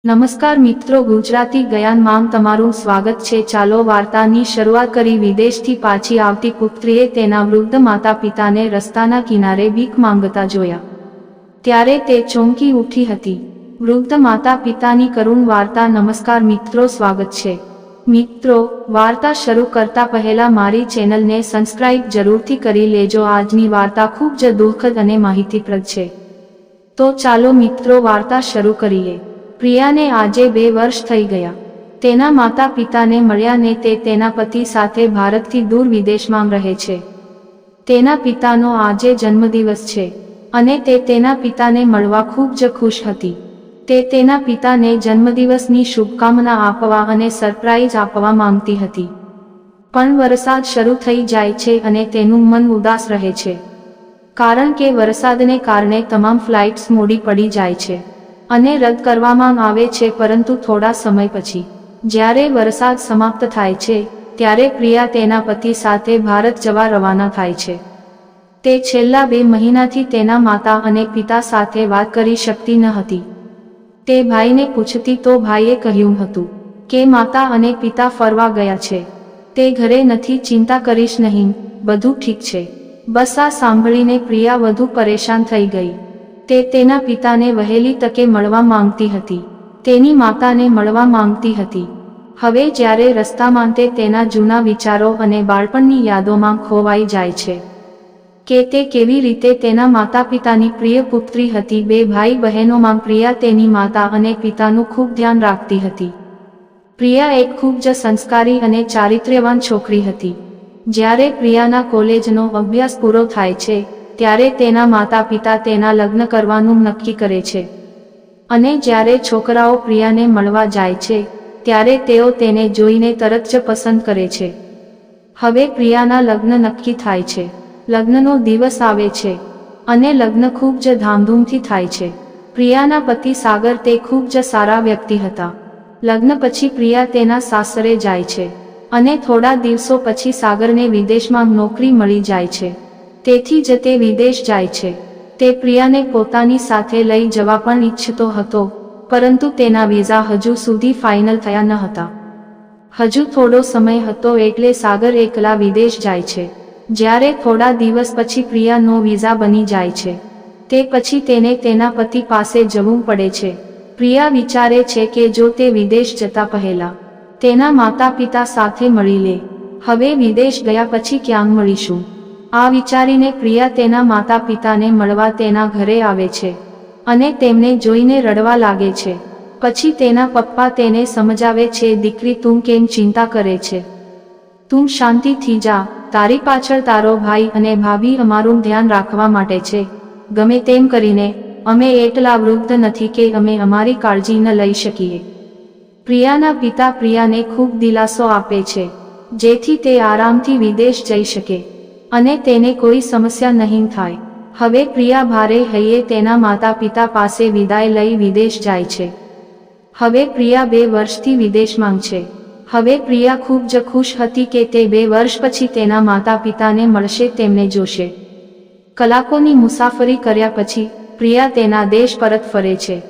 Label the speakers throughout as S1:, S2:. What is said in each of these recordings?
S1: નમસ્કાર મિત્રો, ગુજરાતી જ્ઞાનમાં તમારું સ્વાગત છે। ચાલો વાર્તાની શરૂઆત કરી। વિદેશથી પાછી આવતી પુત્રીએ તેના વૃદ્ધ માતા પિતાને રસ્તાના કિનારે ભીખ માંગતા જોયા ત્યારે તે ચોંકી ઉઠી હતી। વૃદ્ધ માતા પિતાની કરુણ વાર્તા। નમસ્કાર મિત્રો, સ્વાગત છે। મિત્રો, વાર્તા શરૂ કરતા પહેલા મારી ચેનલને સબસ્ક્રાઇબ જરૂરથી કરી લેજો। આજની વાર્તા ખૂબ જ દુઃખદ અને માહિતીપ્રદ છે। તો ચાલો મિત્રો, વાર્તા શરૂ કરીએ। પ્રિયાને આજે 2 વર્ષ થઈ ગયા તેના માતા પિતાને મળ્યા ને તે તેના પતિ સાથે ભારતથી દૂર વિદેશમાં રહે છે। તેના પિતાનો આજે જન્મદિવસ છે અને તે તેના પિતાને મળવા ખૂબ જ ખુશ હતી। તે તેના પિતાને જન્મદિવસની શુભકામના આપવા અને સરપ્રાઈઝ આપવા માંગતી હતી, પણ વરસાદ શરૂ થઈ જાય છે અને તેનું મન ઉદાસ રહે છે, કારણ કે વરસાદને કારણે તમામ ફ્લાઇટ્સ મોડી પડી જાય છે અને રદ કરવામાં આવે છે। પરંતુ થોડા સમય પછી જ્યારે વરસાદ સમાપ્ત થાય છે ત્યારે પ્રિયા તેના પતિ સાથે ભારત જવા રવાના થાય છે। તે છેલ્લા 2 મહિનાથી તેના માતા અને પિતા સાથે વાત કરી શકતી ન હતી। તે ભાઈને પૂછતી તો ભાઈએ કહ્યું હતું કે માતા અને પિતા ફરવા ગયા છે, તે ઘરે નથી, ચિંતા કરીશ નહીં, બધું ઠીક છે। બસ આ સાંભળીને પ્રિયા વધુ પરેશાન થઈ ગઈ। તે તેના પિતાને વહેલી તકે મળવા માંગતી હતી, તેની માતાને મળવા માંગતી હતી। હવે જ્યારે રસ્તામાં તે તેના જૂના વિચારો અને બાળપણની યાદોમાં ખોવાઈ જાય છે કે તે કેવી રીતે તેના માતા પિતાની પ્રિય પુત્રી હતી। 2 ભાઈ બહેનોમાં પ્રિયા તેની માતા અને પિતાનું ખૂબ ધ્યાન રાખતી હતી। પ્રિયા એક ખૂબ જ સંસ્કારી અને ચારિત્ર્યવાન છોકરી હતી। જ્યારે પ્રિયાના કોલેજનો અભ્યાસ પૂરો થાય છે ત્યારે તેના માતા પિતા તેના લગ્ન કરવાનું નક્કી કરે છે અને જ્યારે છોકરાઓ પ્રિયાને મળવા જાય છે ત્યારે તેઓ તેને જોઈને તરત જ પસંદ કરે છે। હવે પ્રિયાના લગ્ન નક્કી થાય છે। લગ્નનો દિવસ આવે છે અને લગ્ન ખૂબ જ ધામધૂમથી થાય છે। પ્રિયાના પતિ સાગર તે ખૂબ જ સારા વ્યક્તિ હતા। લગ્ન પછી પ્રિયા તેના સાસરે જાય છે અને થોડા દિવસો પછી સાગરને વિદેશમાં નોકરી મળી જાય છે, તેથી જ તે વિદેશ જાય છે। તે પ્રિયાને પોતાની સાથે લઈ જવા પણ ઈચ્છતો હતો, પરંતુ તેના વિઝા હજુ સુધી ફાઇનલ થયા ન હતા। હજુ થોડો સમય હતો એટલે સાગર એકલા વિદેશ જાય છે। જ્યારે થોડા દિવસ પછી પ્રિયાનો વિઝા બની જાય છે, તે પછી તેને તેના પતિ પાસે જવું પડે છે। પ્રિયા વિચારે છે કે જો તે વિદેશ જતા પહેલા તેના માતા પિતા સાથે મળી લે, હવે વિદેશ ગયા પછી ક્યાં મળીશું? આ વિચારીને પ્રિયા તેના માતા પિતાને મળવા તેના ઘરે આવે છે અને તેમને જોઈને રડવા લાગે છે। પછી તેના પપ્પા તેને સમજાવે છે, દીકરી તું કેમ ચિંતા કરે છે? તું શાંતિથી જા, તારી પાછળ તારો ભાઈ અને ભાભી અમારું ધ્યાન રાખવા માટે છે। ગમે તેમ કરીને અમે એટલા વૃદ્ધ નથી કે અમે અમારી કાળજી ન લઈ શકીએ। પ્રિયાના પિતા પ્રિયાને ખૂબ દિલાસો આપે છે જેથી તે આરામથી વિદેશ જઈ શકે અને તેને કોઈ સમસ્યા નહીં થાય। હવે પ્રિયા ભારે હૈયે તેના માતા પિતા પાસે વિદાય લઈ વિદેશ જાય છે। હવે પ્રિયા 2 વર્ષથી વિદેશમાં છે। હવે પ્રિયા ખૂબ જ ખુશ હતી કે તે 2 વર્ષ પછી તેના માતા પિતાને મળશે, તેમને જોશે। કલાકોની મુસાફરી કર્યા પછી પ્રિયા તેના દેશ પરત ફરે છે।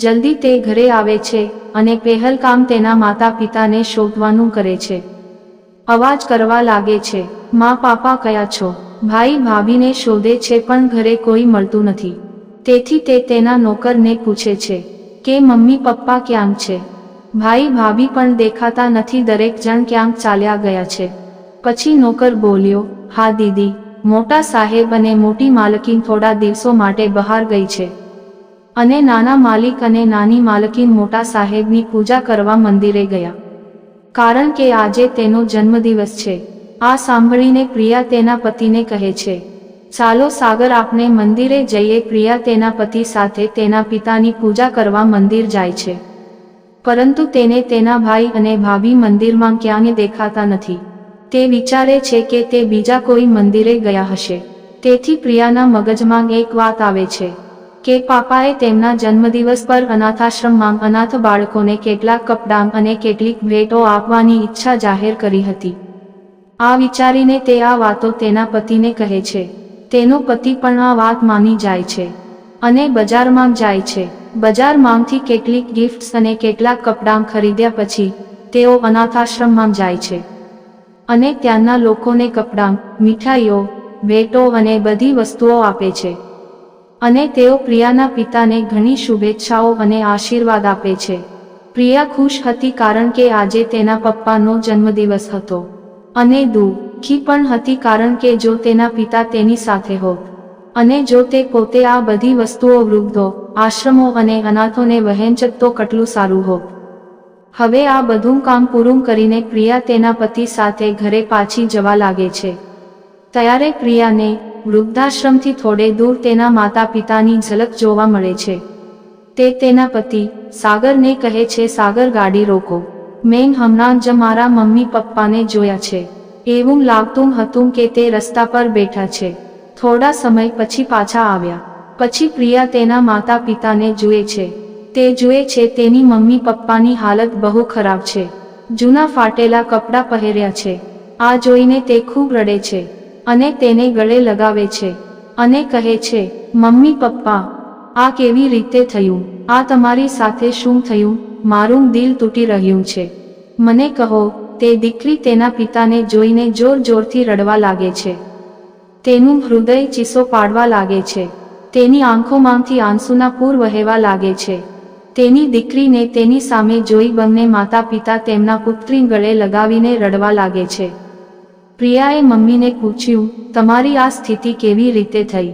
S1: જલ્દી તે ઘરે આવે છે અને પહેલકામ તેના માતા પિતાને શોધવાનું કરે છે। અવાજ કરવા લાગે છે, માં પાપા કયા છો? ભાઈ ભાભીને શોધે છે પણ ઘરે કોઈ મળતું નથી, તેથી તે તેના નોકરને પૂછે છે કે મમ્મી પપ્પા ક્યાં છે? ભાઈ ભાભી પણ દેખાતા નથી, દરેક જણ ક્યાંક ચાલ્યા ગયા છે। પછી નોકર બોલ્યો, હા દીદી, મોટા સાહેબ અને મોટી માલકીન થોડા દિવસો માટે બહાર ગઈ છે અને નાના માલિક અને નાની માલકીન મોટા સાહેબની પૂજા કરવા મંદિરે ગયા, કારણ કે આજે તેનો જન્મદિવસ છે। આ સાંભળીને પ્રિયા તેના પતિને કહે છે, ચાલો સાગર આપણે મંદિરે જઈએ। પ્રિયા તેના પતિ સાથે તેના પિતાની પૂજા કરવા મંદિર જાય છે, પરંતુ તેને તેના ભાઈ અને ભાભી મંદિરમાં ક્યાંય દેખાતા નથી। તે વિચારે છે કે તે બીજા કોઈ મંદિરે ગયા હશે। તેથી પ્રિયાના મગજમાં એક વાત આવે છે કે પાપાએ તેમના જન્મદિવસ પર અનાથાશ્રમમાં અનાથ બાળકોને કેટલાક કપડાં અને કેટલીક ભેટો આપવાની ઈચ્છા જાહેર કરી હતી। આ વિચારીને તે આ વાતો તેના પતિને કહે છે। તેનો પતિ પણ આ વાત માની જાય છે અને બજારમાં જાય છે. બજારમાંથી કેટલીક ગિફ્ટ્સ અને કેટલાક કપડાં ખરીદ્યા પછી તેઓ અનાથાશ્રમમાં જાય છે અને ત્યાંના લોકોને કપડાં, મીઠાઈઓ, ભેટો અને બધી વસ્તુઓ આપે છે અને તેઓ પ્રિયાના પિતાને ઘણી શુભેચ્છાઓ અને આશીર્વાદ આપે છે. પ્રિયા ખુશ હતી કારણ કે આજે તેના પપ્પાનો જન્મદિવસ હતો અને દુઃખી પણ હતી કારણ કે જો તેના પિતા તેની સાથે હોત અને જો તે પોતે આ બધી વસ્તુઓ વૃદ્ધો, આશ્રમો અને અનાથોને વહેંચત તો કેટલું સારું હોત. હવે આ બધું કામ પૂરું કરીને પ્રિયા તેના પતિ સાથે ઘરે પાછી જવા લાગે છે. ત્યારે પ્રિયાને વૃદ્ધાશ્રમથી થોડે દૂર તેના માતા પિતાની ઝલક જોવા મળે છે. તે તેના પતિ સાગરને કહે છે, સાગર ગાડી રોકો, મેં હમણાં જ મારા મમ્મી પપ્પાને જોયા છે. એવું લાગતું હતું કે તે રસ્તા પર બેઠા છે. થોડા સમય પછી પાછા આવ્યા. પછી પ્રિયા તેના માતા પિતાને જુએ છે. તે જુએ છે તેની મમ્મી પપ્પાની હાલત બહુ ખરાબ છે. જૂના ફાટેલા કપડાં પહેર્યા છે. આ જોઈને તે ખૂબ રડે છે અને તેને ગળે લગાવે છે અને કહે છે, મમ્મી પપ્પા, આ કેવી રીતે થયું? આ તમારી સાથે શું થયું? મારું દિલ તૂટી રહ્યું છે, મને કહો. તે દીકરી તેના પિતાને જોઈને જોર જોરથી રડવા લાગે છે. તેનું હૃદય ચીસો પાડવા લાગે છે. તેની આંખોમાંથી આંસુના પૂર વહેવા લાગે છે. તેની દીકરીને તેની સામે જોઈ બંને માતા પિતા તેમના પુત્રી ગળે લગાવીને રડવા લાગે છે. પ્રિયાએ મમ્મીને પૂછ્યું, તમારી આ સ્થિતિ કેવી રીતે થઈ?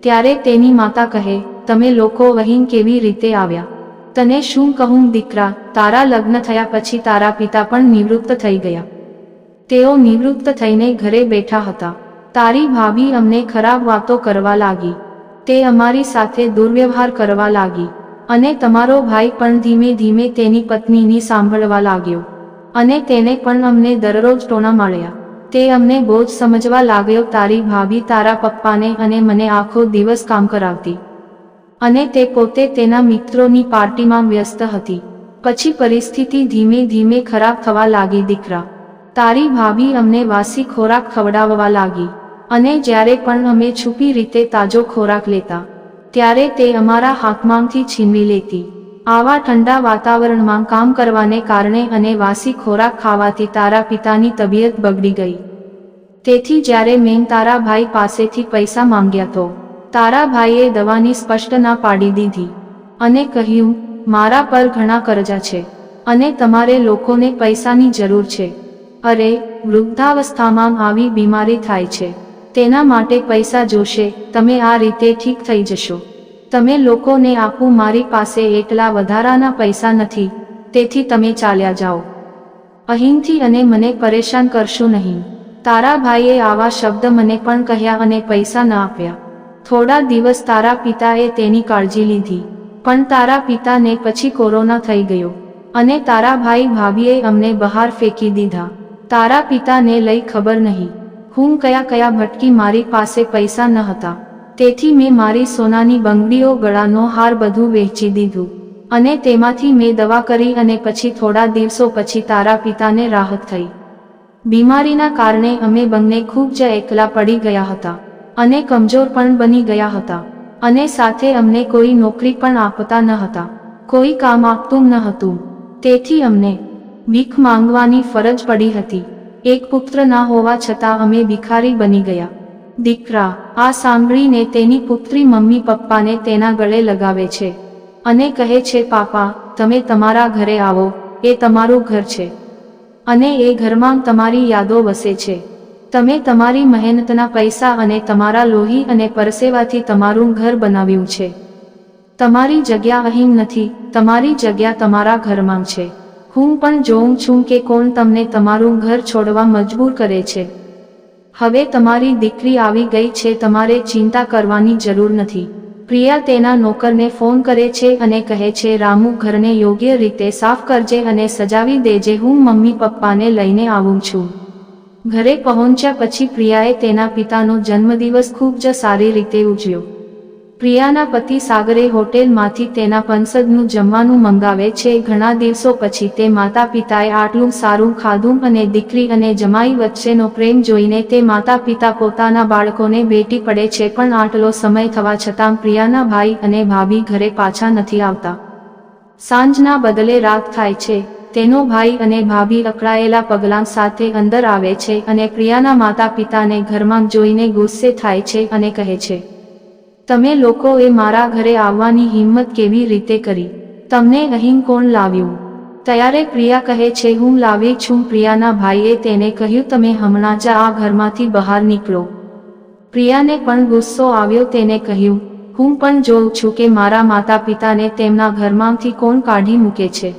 S1: ત્યારે તેની માતા કહે, તમે લોકો અહીં કેવી રીતે આવ્યા? તને શું કહું દીકરા, તારા લગ્ન થયા પછી તારા પિતા પણ નિવૃત્ત થઈ ગયા. તેઓ નિવૃત્ત થઈને ઘરે બેઠા હતા. તારી ભાભી અમને ખરાબ વાતો કરવા લાગી. તે અમારી સાથે દુર્વ્યવહાર કરવા લાગી અને તમારો ભાઈ પણ ધીમે ધીમે તેની પત્નીની સાંભળવા લાગ્યો અને તેને પણ અમને દરરોજ ટોણા માર્યા. તે અમને બોજ સમજવા લાગ્યો. તારી ભાભી તારા પપ્પાને અને મને આખો દિવસ કામ કરાવતી અને તે પોતે તેના મિત્રોની પાર્ટીમાં વ્યસ્ત હતી. પછી પરિસ્થિતિ ધીમે ધીમે ખરાબ થવા લાગી. દીકરા, તારી ભાભી અમને વાસી ખોરાક ખવડાવવા લાગી અને જ્યારે પણ અમે છુપી રીતે તાજો ખોરાક લેતા ત્યારે તે અમારા હાથમાંથી છીનવી લેતી. આવા ઠંડા વાતાવરણમાં કામ કરવાને કારણે અને વાસી ખોરાક ખાવાથી તારા પિતાની તબિયત બગડી ગઈ. તેથી જ્યારે મેં તારા ભાઈ પાસેથી પૈસા માંગ્યા તો તારા ભાઈએ દવાની સ્પષ્ટ ના પાડી દીધી અને કહ્યું, મારા પર ઘણા કરજા છે અને તમારે લોકોને પૈસાની જરૂર છે. અરે, વૃદ્ધાવસ્થામાં આવી બીમારી થાય છે, તેના માટે પૈસા જોશે. તમે આ રીતે ઠીક થઈ જશો. તમે લોકોને આપું, મારી પાસે એટલા વધારાના પૈસા નથી, તેથી તમે ચાલ્યા જાઓ અહીંથી અને મને પરેશાન કરશો નહીં. તારા ભાઈએ આવા શબ્દ મને પણ કહ્યા અને પૈસા ન આપ્યા. થોડા દિવસ તારા પિતાએ તેની કાળજી લીધી, પણ તારા પિતાને પછી કોરોના થઈ ગયો અને તારા ભાઈ ભાભીએ અમને બહાર ફેંકી દીધા. તારા પિતાને લઈ ખબર નહીં હું કયા કયા ભટકી. મારી પાસે પૈસા ન હતા, તેથી મેં મારી સોનાની બંગડીઓ, ગળાનો હાર બધું વેચી દીધું અને તેમાંથી મેં દવા કરી અને પછી થોડા દિવસો પછી તારા પિતાને રાહત થઈ. બીમારીના કારણે અમે બંને ખૂબ જ એકલા પડી ગયા હતા અને કમજોર પણ બની ગયા હતા અને સાથે અમને કોઈ નોકરી પણ આપતા ન હતા, કોઈ કામ આપતું ન હતું. તેથી અમને ભીખ માંગવાની ફરજ પડી હતી. એક પુત્ર ના હોવા છતાં અમે ભિખારી બની ગયા. દીકરા, આ સાંભળીને તેની પુત્રી મમ્મી પપ્પાને તેના ગળે લગાવે છે અને કહે છે, પાપા, તમે તમારા ઘરે આવો, એ તમારું ઘર છે અને એ ઘરમાં તમારી યાદો વસે છે. તમે તમારી મહેનતના પૈસા અને તમારા લોહી અને પરસેવાથી તમારું ઘર બનાવ્યું છે. તમારી જગ્યા અહીં નથી, તમારી જગ્યા તમારા ઘરમાં છે. હું પણ જોઉં છું કે કોણ તમને તમારું ઘર છોડવા મજબૂર કરે છે. હવે તમારી દીકરી આવી ગઈ છે, તમારે ચિંતા કરવાની જરૂર નથી. પ્રિયા તેના નોકરને ફોન કરે છે અને કહે છે, રામુ, ઘરને યોગ્ય રીતે સાફ કરજે અને સજાવી દેજે, હું મમ્મી પપ્પાને લઈને આવું છું. ઘરે પહોંચ્યા પછી પ્રિયાએ તેના પિતાનો જન્મદિવસ ખૂબ જ સારી રીતે ઉજવ્યો. પ્રિયાના પતિ સાગરે હોટેલમાંથી તેના પંસદનું જમવાનું મંગાવે છે. ઘણા દિવસો પછી તે માતા પિતાએ આટલું સારું ખાધું અને દીકરી અને જમાઈ વચ્ચેનો પ્રેમ જોઈને તે માતા પિતા પોતાના બાળકોને ભેટી પડે છે. પણ આટલો સમય થવા છતાં પ્રિયાના ભાઈ અને ભાભી ઘરે પાછા નથી આવતા. સાંજના બદલે રાત થાય છે. તેનો ભાઈ અને ભાભી અકળાયેલા પગલાં સાથે અંદર આવે છે અને પ્રિયાના માતા પિતાને ઘરમાં જોઈને ગુસ્સે થાય છે અને કહે છે, તમે લોકોએ મારા ઘરે આવવાની હિંમત કેવી રીતે કરી? તમને અહીં કોણ લાવ્યું? ત્યારે પ્રિયા કહે છે, હું લાવી છું. પ્રિયાના ભાઈએ તેને કહ્યું, તમે હમણાં જ આ ઘરમાંથી બહાર નીકળો. પ્રિયાને પણ ગુસ્સો આવ્યો. તેને કહ્યું, હું પણ જોઉં છું કે મારા માતા પિતાને તેમના ઘરમાંથી કોણ કાઢી મૂકે છે.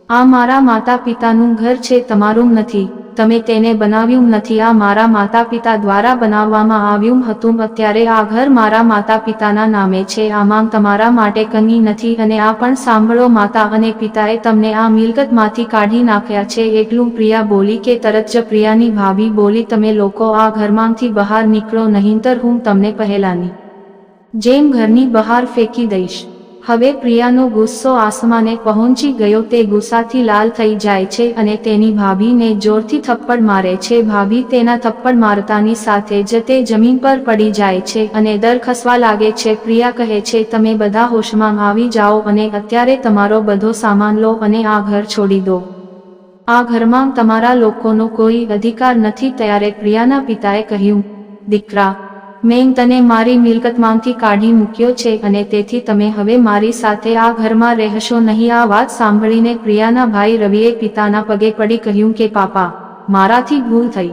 S1: આ મારા માતા પિતાનું ઘર છે, તમારું નથી. તમે તેને બનાવ્યું નથી. આ મારા માતા પિતા દ્વારા બનાવવામાં આવ્યું હતું. અત્યારે આ ઘર મારા માતા પિતાના નામે છે. આમાં તમારા માટે કંઈ નથી. અને આ પણ સાંભળો, માતા અને પિતાએ તમને આ મિલકતમાંથી કાઢી નાખ્યા છે. એટલું પ્રિયા બોલી કે તરત જ પ્રિયાની ભાભી બોલી, તમે લોકો આ ઘરમાંથી બહાર નીકળો, નહીંતર હું તમને પહેલાની જેમ ઘરની બહાર ફેંકી દઈશ. હવે પ્રિયાનો ગુસ્સો આસમાને પહોંચી ગયો. તે ગુસ્સાથી લાલ થઈ જાય છે અને તેની ભાભીને જોરથી થપ્પડ મારે છે. ભાભી તેના થપ્પડ મારતાની સાથે જ તે જમીન પર પડી જાય છે અને દર ખસવા લાગે છે. પ્રિયા કહે છે, તમે બધા હોશમાં આવી જાઓ અને અત્યારે તમારો બધો સામાન લો અને આ ઘર છોડી દો. આ ઘરમાં તમારા લોકોનો કોઈ અધિકાર નથી. ત્યારે પ્રિયાના પિતાએ કહ્યું, દીકરા, મેં તને મારી મિલકતમાંથી કાઢી મૂક્યો છે અને તેથી તમે હવે મારી સાથે આ ઘરમાં રહેશો નહીં. આ વાત સાંભળીને પ્રિયાના ભાઈ રવિએ પિતાના પગે પડી કહ્યું કે પાપા, મારાથી ભૂલ થઈ.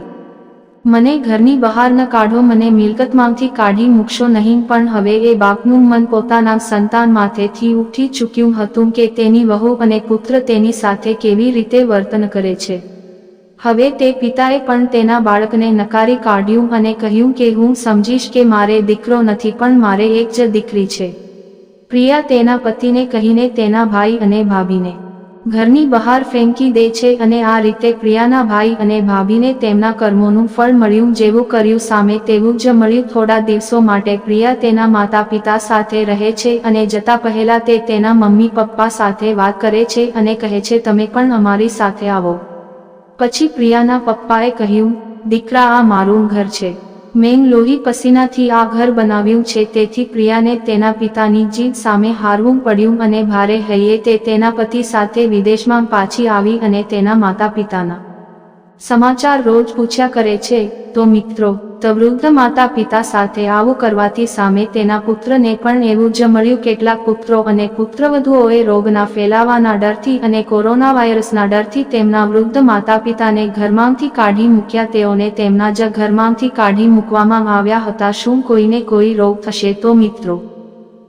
S1: મને ઘરની બહાર ન કાઢો, મને મિલકતમાંથી કાઢી મૂકશો નહીં. પણ હવે એ બાપનું મન પોતાના સંતાન માથેથી ઉઠી ચૂક્યું હતું કે તેની વહુ અને પુત્ર તેની સાથે કેવી રીતે વર્તન કરે છે. હવે તે પિતાએ પણ તેના બાળકને નકારી કાઢ્યું અને કહ્યું કે હું સમજીશ કે મારે દીકરો નથી, પણ મારે એક જ દીકરી છે. પ્રિયા તેના પતિને કહીને તેના ભાઈ અને ભાભીને ઘરની બહાર ફેંકી દે છે અને આ રીતે પ્રિયાના ભાઈ અને ભાભીને તેમના કર્મોનું ફળ મળ્યું. જેવું કર્યું સામે તેવું જ મળ્યું. થોડા દિવસો માટે પ્રિયા તેના માતા પિતા સાથે રહે છે અને જતા પહેલા તે તેના મમ્મી પપ્પા સાથે વાત કરે છે અને કહે છે, તમે પણ અમારી સાથે આવો. પછી પ્રિયાના પપ્પાએ કહ્યું, દીકરા, આ મારું ઘર છે. મેં લોહી પસીનાથી આ ઘર બનાવ્યું છે. તેથી પ્રિયાને તેના પિતાની જીદ સામે હારવું પડ્યું અને ભારે હૈયે તે તેના પતિ સાથે વિદેશમાં પાછી આવી અને તેના માતા પિતાના સમાચાર રોજ પૂછ્યા કરે છે. તો મિત્રો, વૃદ્ધ માતા પિતા સાથે આવું કરવાથી સામે તેના પુત્રને પણ એવું જ મળ્યું. કેટલાક પુત્રો અને પુત્રવધુઓએ રોગના ફેલાવાના ડરથી અને કોરોના વાયરસના ડરથી તેમના વૃદ્ધ માતા પિતાને ઘરમાંથી કાઢી મૂક્યા. તેઓને તેમના જ ઘરમાંથી કાઢી મૂકવામાં આવ્યા હતા. શું કોઈને કોઈ રોગ થશે તો મિત્રો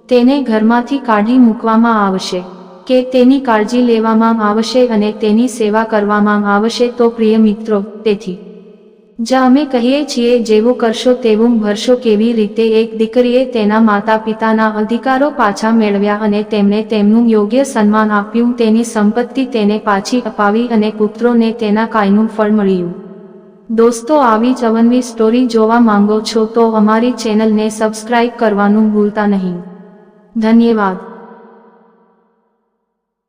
S1: તેને ઘરમાંથી કાઢી મૂકવામાં આવશે કે તેની કાળજી લેવામાં આવશે અને તેની સેવા કરવામાં આવશે? તો પ્રિય મિત્રો, તેથી જ અમે કહીએ છીએ, જેવું કરશો તેવું ભરશો. કેવી રીતે એક દીકરીએ તેના માતા પિતાના અધિકારો પાછા મેળવ્યા અને તેમને તેમનું યોગ્ય સન્માન આપ્યું. તેની સંપત્તિ તેને પાછી અપાવી અને પુત્રોને તેના કાયનું ફળ મળ્યું. દોસ્તો, આવી જ અવનવી સ્ટોરી જોવા માંગો છો તો અમારી ચેનલને સબસ્ક્રાઇબ કરવાનું ભૂલતા નહીં. ધન્યવાદ.